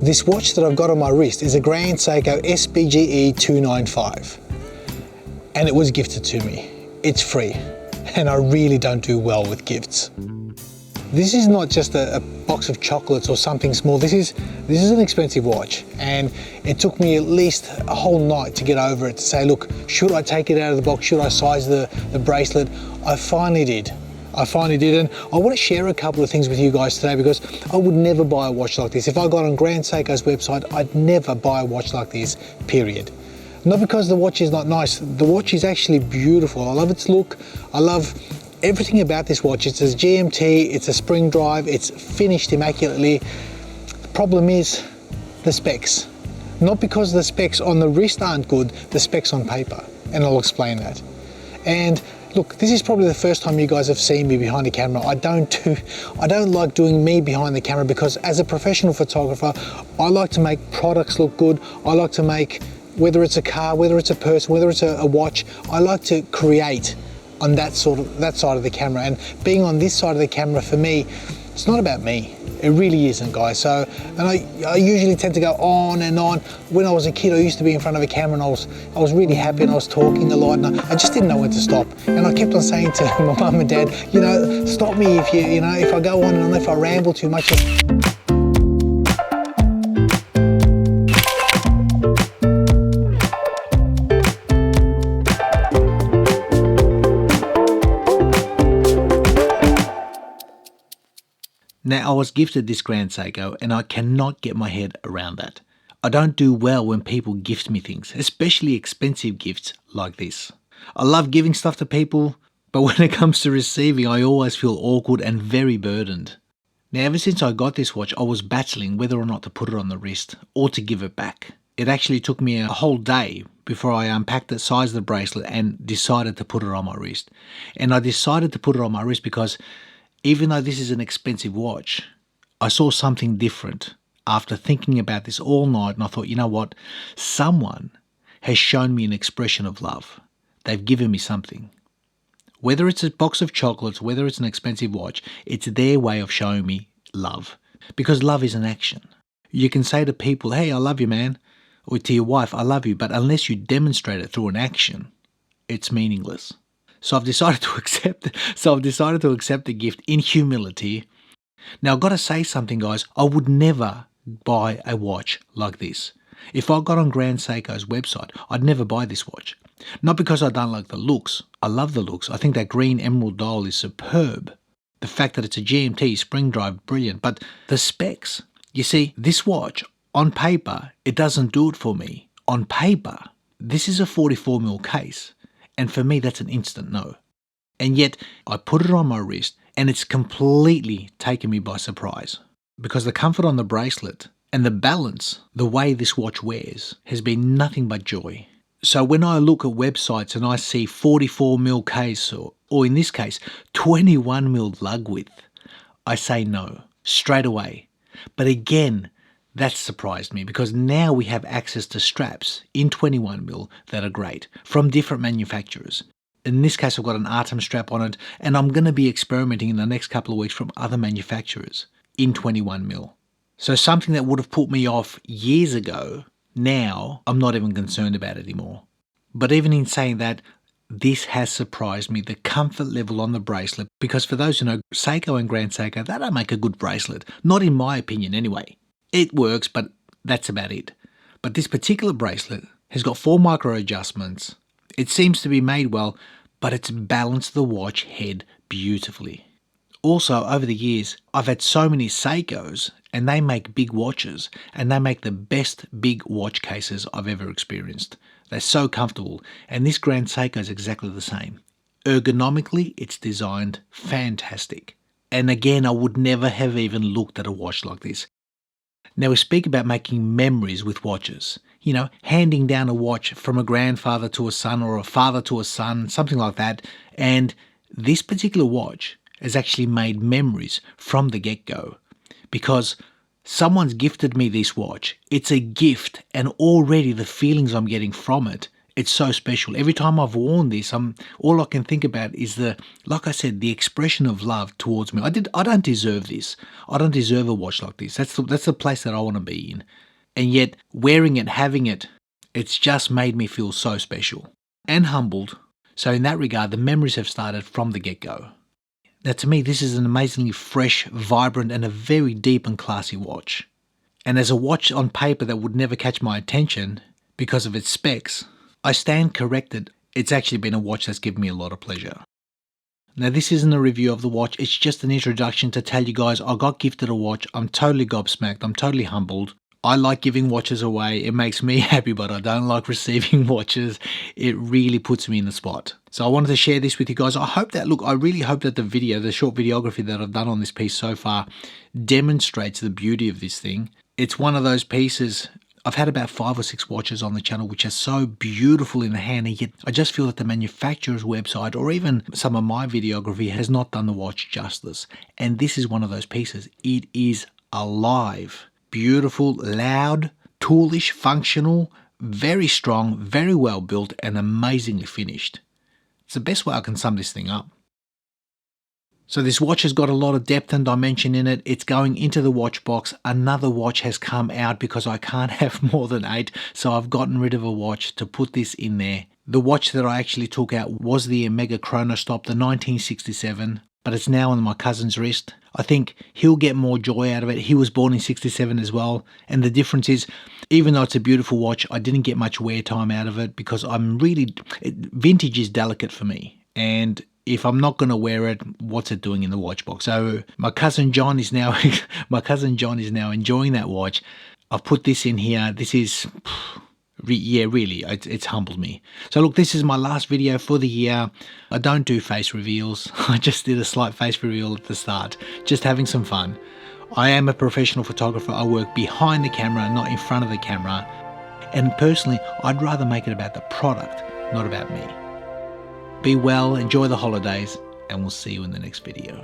This watch that I've got on my wrist is a Grand Seiko SBGE295, and it was gifted to me. It's free, and I really don't do well with gifts. This is not just a box of chocolates or something small. This is an expensive watch, and it took me at least a whole night to get over it, to say, look, should I take it out of the box? Should I size the bracelet? I finally did. And I want to share a couple of things with you guys today, because I would never buy a watch like this. If I got on Grand Seiko's website, I'd never buy a watch like this, period. Not because the watch is not nice. The watch is actually beautiful. I love its look. I love everything about this watch. It's a GMT, it's a spring drive, it's finished immaculately. The problem is the specs. Not because the specs on the wrist aren't good, the specs on paper, and I'll explain that. And look, this is probably the first time you guys have seen me behind the camera. I don't like doing me behind the camera, because as a professional photographer, I like to make products look good. I like to make, whether it's a car, whether it's a person, whether it's a watch, I like to create on that side of the camera. And being on this side of the camera, for me, it's not about me. It really isn't, guys. So, and I usually tend to go on and on. When I was a kid, I used to be in front of a camera, and I was really happy, and I was talking a lot, and I just didn't know when to stop. And I kept on saying to my mum and dad, you know, stop me if if I go on and on, if I ramble too much. Now, I was gifted this Grand Seiko, and I cannot get my head around that. I don't do well when people gift me things, especially expensive gifts like this. I love giving stuff to people, but when it comes to receiving, I always feel awkward and very burdened. Now, ever since I got this watch, I was battling whether or not to put it on the wrist or to give it back. It actually took me a whole day before I unpacked it, sized the bracelet, and decided to put it on my wrist. And I decided to put it on my wrist because even though this is an expensive watch, I saw something different after thinking about this all night, and I thought, you know what? Someone has shown me an expression of love. They've given me something. Whether it's a box of chocolates, whether it's an expensive watch, it's their way of showing me love. Because love is an action. You can say to people, hey, I love you, man. Or to your wife, I love you. But unless you demonstrate it through an action, it's meaningless. So I've decided to accept the gift in humility. Now, I've got to say something, guys. I would never buy a watch like this. If I got on Grand Seiko's website, I'd never buy this watch. Not because I don't like the looks. I love the looks. I think that green emerald dial is superb. The fact that it's a GMT spring drive, brilliant. But the specs, you see, this watch, on paper, it doesn't do it for me. On paper, this is a 44mm case. And for me, that's an instant no. And yet, I put it on my wrist, and it's completely taken me by surprise. Because the comfort on the bracelet and the balance, the way this watch wears, has been nothing but joy. So when I look at websites and I see 44mm case, or in this case, 21mm lug width, I say no, straight away. But again, that surprised me, because now we have access to straps in 21mm that are great from different manufacturers. In this case, I've got an Artem strap on it, and I'm going to be experimenting in the next couple of weeks from other manufacturers in 21mm. So something that would have put me off years ago, now I'm not even concerned about it anymore. But even in saying that, this has surprised me, the comfort level on the bracelet, because for those who know, Seiko and Grand Seiko, they don't make a good bracelet. Not in my opinion anyway. It works, but that's about it. But this particular bracelet has got 4 micro adjustments. It seems to be made well, but it's balanced the watch head beautifully. Also, over the years, I've had so many Seikos, and they make big watches, and they make the best big watch cases I've ever experienced. They're so comfortable, and this Grand Seiko is exactly the same. Ergonomically, it's designed fantastic. And again, I would never have even looked at a watch like this. Now, we speak about making memories with watches. You know, handing down a watch from a grandfather to a son, or a father to a son, something like that. And this particular watch has actually made memories from the get-go, because someone's gifted me this watch. It's a gift, and already the feelings I'm getting from it, It's so special. Every time I've worn this, all I can think about is like I said, the expression of love towards me. I don't deserve this. I don't deserve a watch like this. That's the place that I want to be in. And yet, wearing it, having it, it's just made me feel so special and humbled. So in that regard, the memories have started from the get-go. Now to me, this is an amazingly fresh, vibrant, and a very deep and classy watch. And as a watch on paper that would never catch my attention because of its specs, I stand corrected. It's actually been a watch that's given me a lot of pleasure. Now this isn't a review of the watch, it's just an introduction to tell you guys I got gifted a watch. I'm totally gobsmacked, I'm totally humbled. I like giving watches away, it makes me happy, but I don't like receiving watches. It really puts me in the spot. So I wanted to share this with you guys. I really hope that the short videography that I've done on this piece so far demonstrates the beauty of this thing. It's one of those pieces, I've had about 5 or 6 watches on the channel which are so beautiful in the hand, and yet I just feel that the manufacturer's website or even some of my videography has not done the watch justice. And this is one of those pieces. It is alive. Beautiful, loud, toolish, functional, very strong, very well built, and amazingly finished. It's the best way I can sum this thing up. So this watch has got a lot of depth and dimension in it. It's going into the watch box. Another watch has come out because I can't have more than 8, so I've gotten rid of a watch to put this in there. The watch that I actually took out was the Omega Chronostop, the 1967, but it's now on my cousin's wrist. I think he'll get more joy out of it. He was born in 67 as well, and the difference is, even though it's a beautiful watch, I didn't get much wear time out of it because vintage is delicate for me, and if I'm not going to wear it, what's it doing in the watch box? So my cousin John is now enjoying that watch. I've put this in here. This is, really, it's humbled me. So look, this is my last video for the year. I don't do face reveals. I just did a slight face reveal at the start, just having some fun. I am a professional photographer. I work behind the camera, not in front of the camera. And personally, I'd rather make it about the product, not about me. Be well, enjoy the holidays, and we'll see you in the next video.